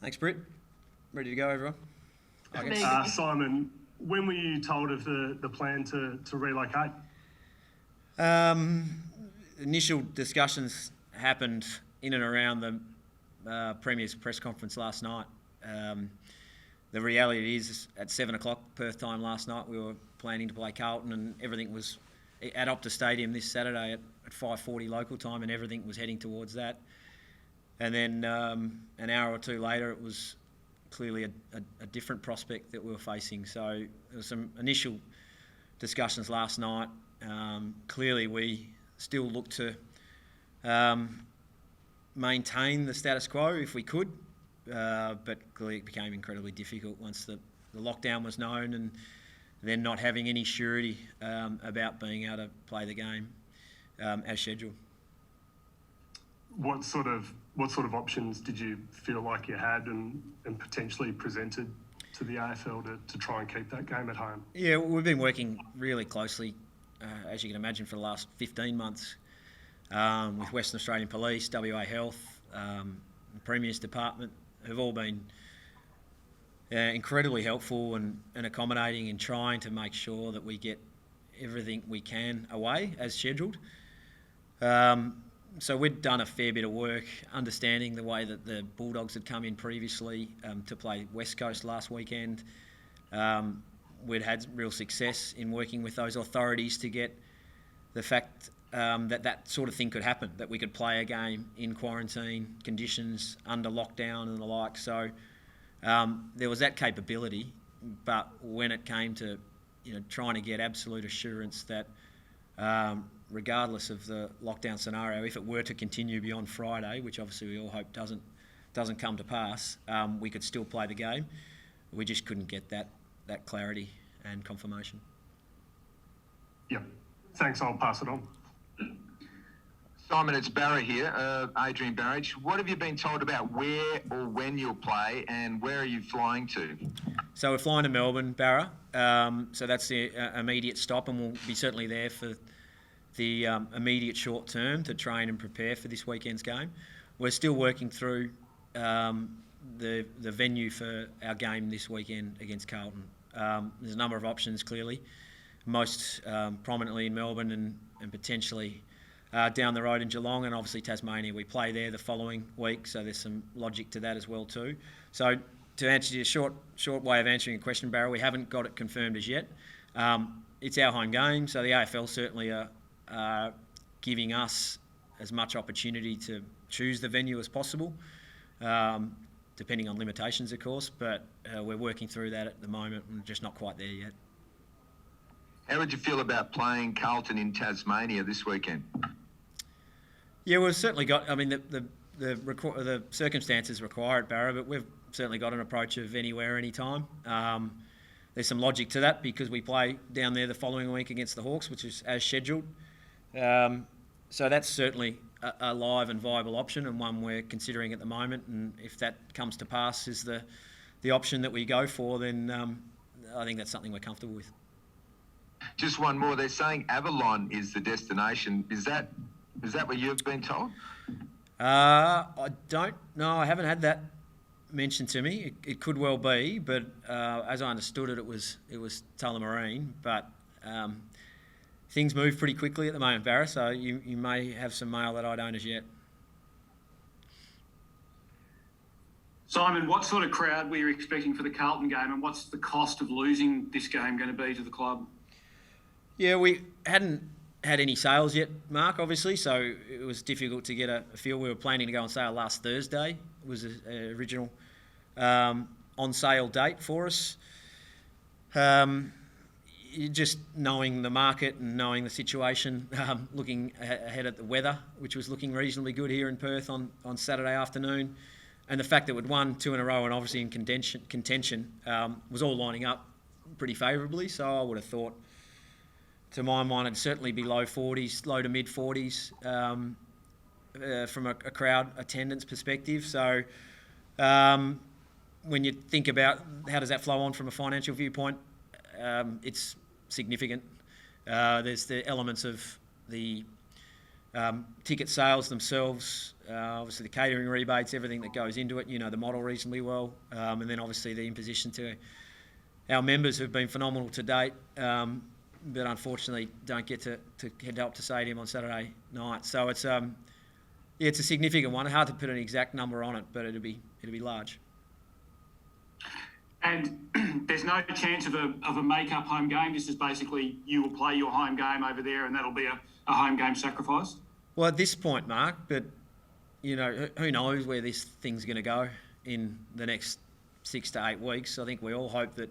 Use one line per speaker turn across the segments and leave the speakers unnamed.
Thanks, Britt. Ready to go, everyone?
Simon, when were you told of the plan to relocate?
Initial discussions happened in and around the Premier's press conference last night. The reality is, at 7 o'clock Perth time last night, we were planning to play Carlton, and everything was at Optus Stadium this Saturday at 5:40 local time, and everything was heading towards that. And then an hour or two later, it was clearly a different prospect that we were facing. So there were some initial discussions last night. Clearly, we still look to maintain the status quo if we could, but clearly it became incredibly difficult once the lockdown was known, and then not having any surety about being able to play the game as scheduled.
What sort of options did you feel like you had and potentially presented to the AFL to try and keep that game at home?
Yeah, we've been working really closely, as you can imagine, for the last 15 months with Western Australian Police, WA Health, the Premier's Department, have all been incredibly helpful and accommodating in trying to make sure that we get everything we can away as scheduled. So we'd done a fair bit of work understanding the way that the Bulldogs had come in previously to play West Coast last weekend. We'd had real success in working with those authorities to get the fact that sort of thing could happen, that we could play a game in quarantine conditions under lockdown and the like. So there was that capability, but when it came to trying to get absolute assurance that regardless of the lockdown scenario, if it were to continue beyond Friday, which obviously we all hope doesn't come to pass, we could still play the game. We just couldn't get that clarity and confirmation.
Yep. Thanks, I'll pass it on.
Simon, it's Barra here, Adrian Barrage. What have you been told about where or when you'll play, and where are you flying to?
So we're flying to Melbourne, Barra. So that's the immediate stop, and we'll be certainly there for the immediate short term to train and prepare for this weekend's game. We're still working through the venue for our game this weekend against Carlton. There's a number of options, clearly, most prominently in Melbourne and potentially down the road in Geelong, and obviously Tasmania. We play there the following week, so there's some logic to that as well too. So to answer your short way of answering your question, Barry, we haven't got it confirmed as yet. It's our home game, so the AFL certainly are giving us as much opportunity to choose the venue as possible, depending on limitations, of course, but we're working through that at the moment and just not quite there yet.
How would you feel about playing Carlton in Tasmania this weekend?
Yeah, we've certainly got. I mean, the circumstances require it, Barra, but we've certainly got an approach of anywhere, anytime. There's some logic to that because we play down there the following week against the Hawks, which is as scheduled. So that's certainly a live and viable option, and one we're considering at the moment. And if that comes to pass is the option that we go for, then I think that's something we're comfortable with.
Just one more. They're saying Avalon is the destination. Is that what you've been told?
I don't know. I haven't had that mentioned to me. It could well be, but as I understood it, it was Tullamarine. But things move pretty quickly at the moment, Barra, so you may have some mail that I don't as yet.
Simon, what sort of crowd were you expecting for the Carlton game, and what's the cost of losing this game going to be to the club? Yeah, we hadn't had any sales yet, Mark, obviously, so it was difficult to get a feel. We were planning to go on sale last Thursday. It was an original on-sale date for us. Just knowing the market and knowing the situation, looking ahead at the weather, which was looking reasonably good here in Perth on Saturday afternoon, and the fact that we'd won 2 in a row and obviously in contention was all lining up pretty favourably, so I would have thought, to my mind, it'd certainly be low to mid 40s from a crowd attendance perspective. So when you think about how does that flow on from a financial viewpoint, it's significant. There's the elements of the
ticket sales themselves, obviously the catering rebates, everything that goes into it, you know the model reasonably well, and then obviously the imposition to our members who've been phenomenal to date, but unfortunately don't get to head up to stadium on Saturday night. So it's it's a significant one. Hard to put an exact number on it, but it'll be large.
And there's no chance of a make-up home game. This is basically you will play your home game over there, and that'll be a home game sacrifice.
Well, at this point, Mark, but you know who knows where this thing's going to go in the next 6 to 8 weeks. I think we all hope that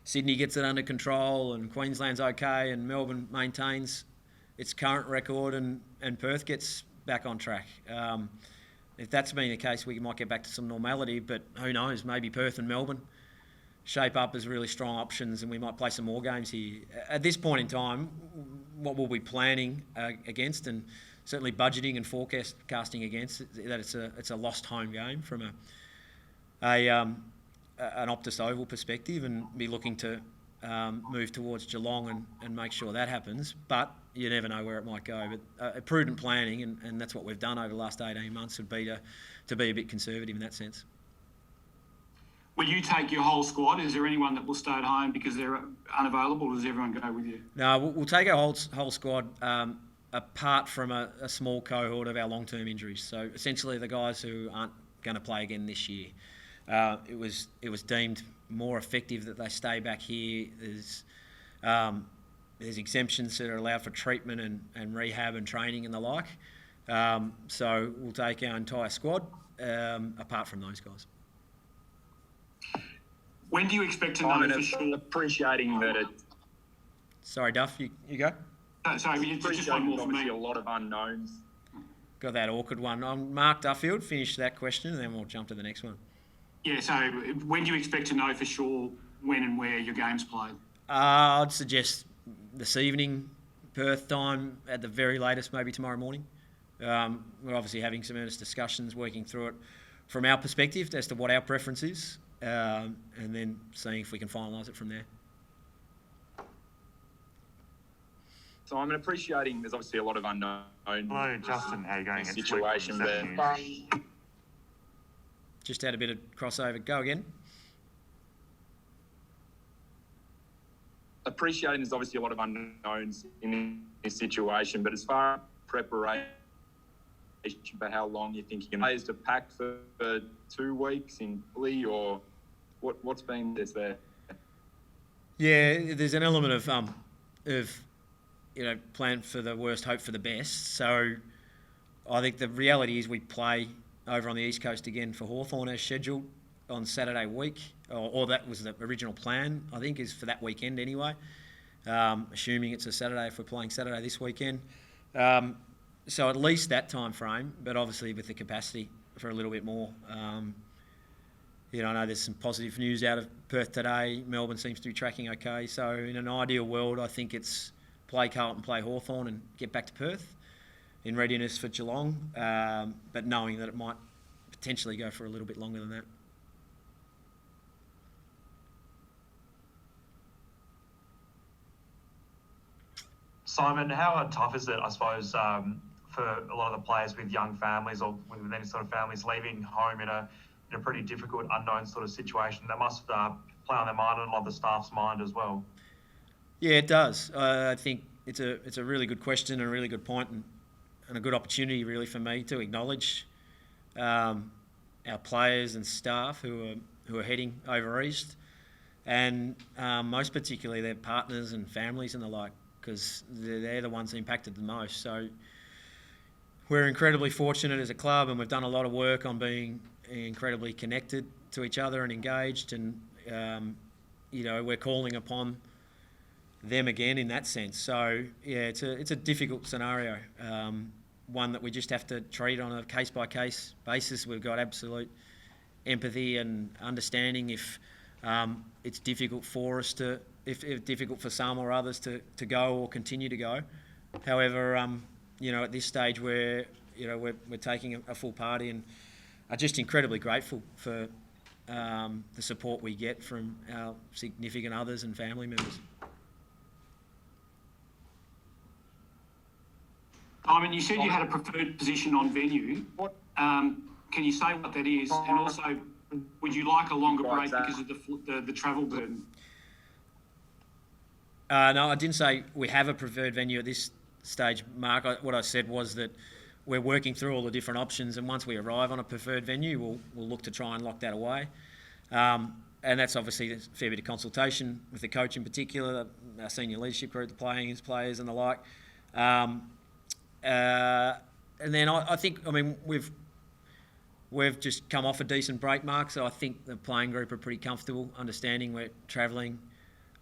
Sydney gets it under control and Queensland's okay and Melbourne maintains its current record and Perth gets back on track. If that's been the case, we might get back to some normality, but who knows, maybe Perth and Melbourne shape up as really strong options and we might play some more games here. At this point in time, what we'll be planning against and certainly budgeting and forecasting against that it's a lost home game from an Optus Oval perspective and be looking to move towards Geelong and make sure that happens. But you never know where it might go. But prudent planning, and that's what we've done over the last 18 months, would be to be a bit conservative in that sense.
Will you take your whole squad? Is there anyone that will stay at home because they're unavailable, or does everyone go with you?
No, we'll take our whole squad apart from a small cohort of our long-term injuries. So essentially the guys who aren't going to play again this year. It was deemed more effective that they stay back here. There's exemptions that are allowed for treatment and rehab and training and the like. So we'll take our entire squad apart from those guys.
When do you expect to know for sure?
Appreciating that
Sorry, Duff, you go.
Sorry, just one more for me.
a lot of unknowns.
Got that awkward one. Mark Duffield, finish that question and then we'll jump to the next one.
Yeah, so when do you expect to know for sure when and where your game's played?
I'd suggest this evening, Perth time, at the very latest, maybe tomorrow morning. We're obviously having some earnest discussions, working through it from our perspective as to what our preference is, and then seeing if we can finalise it from there.
So I'm appreciating there's obviously a lot of unknown.
Hello, Justin. How are you going?
Situation there.
Just had a bit of crossover. Go again.
Appreciating there's obviously a lot of unknowns in this situation, but as far as preparation for how long you think you can play, is to pack for 2 weeks in Italy, or what's been this there?
Yeah, there's an element of plan for the worst, hope for the best. So I think the reality is we play over on the East Coast again for Hawthorn as scheduled on Saturday week, or that was the original plan, I think, is for that weekend anyway, assuming it's a Saturday if we're playing Saturday this weekend. So at least that time frame, but obviously with the capacity for a little bit more. I know there's some positive news out of Perth today. Melbourne seems to be tracking okay. So in an ideal world, I think it's play Carlton, play Hawthorn and get back to Perth in readiness for Geelong, but knowing that it might potentially go for a little bit longer than that.
Simon, how tough is it, I suppose, for a lot of the players with young families or with any sort of families leaving home in a pretty difficult, unknown sort of situation? That must play on their mind and a lot of the staff's mind as well.
Yeah, it does. I think it's a really good question and a really good point and a good opportunity really for me to acknowledge our players and staff who are heading over east, and most particularly their partners and families and the like, because they're the ones impacted the most. So we're incredibly fortunate as a club, and we've done a lot of work on being incredibly connected to each other and engaged, and we're calling upon them again in that sense. So yeah, it's a difficult scenario, one that we just have to treat on a case-by-case basis. We've got absolute empathy and understanding if it's difficult for us if difficult for some or others to go or continue to go. However, at this stage we're taking a full party and are just incredibly grateful for the support we get from our significant others and family members.
Simon, you said you had a preferred position on venue. Can you say what that is? And also, would you like a longer break because of the travel burden?
No, I didn't say we have a preferred venue at this stage, Mark. What I said was that we're working through all the different options, and once we arrive on a preferred venue, we'll look to try and lock that away. And that's obviously a fair bit of consultation with the coach in particular, our senior leadership group, the players and the like. And then I think, we've just come off a decent break, Mark, so I think the playing group are pretty comfortable, understanding we're travelling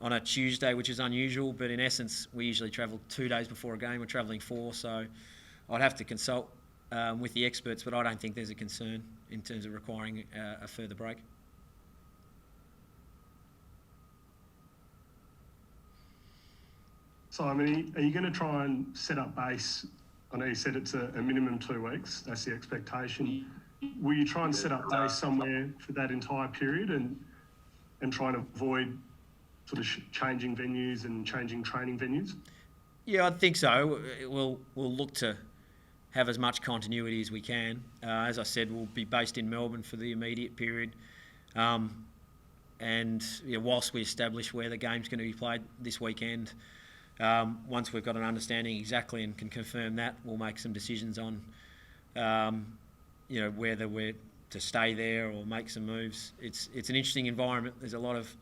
on a Tuesday, which is unusual, but in essence, we usually travel 2 days before a game. We're travelling 4, so I'd have to consult with the experts, but I don't think there's a concern in terms of requiring a further break.
Simon, are you going to try and set up base? I know you said it's a minimum 2 weeks. That's the expectation. Will you try and set up base somewhere for that entire period and try and avoid sort of changing venues and changing training venues?
Yeah, I think so. We'll look to have as much continuity as we can. As I said, we'll be based in Melbourne for the immediate period. And whilst we establish where the game's going to be played this weekend, once we've got an understanding exactly and can confirm that, we'll make some decisions on, whether we're to stay there or make some moves. It's an interesting environment. There's a lot of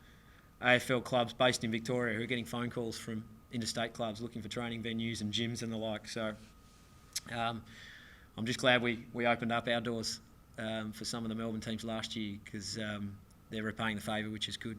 AFL clubs based in Victoria who are getting phone calls from interstate clubs looking for training venues and gyms and the like. So I'm just glad we opened up our doors for some of the Melbourne teams last year because they're repaying the favour, which is good.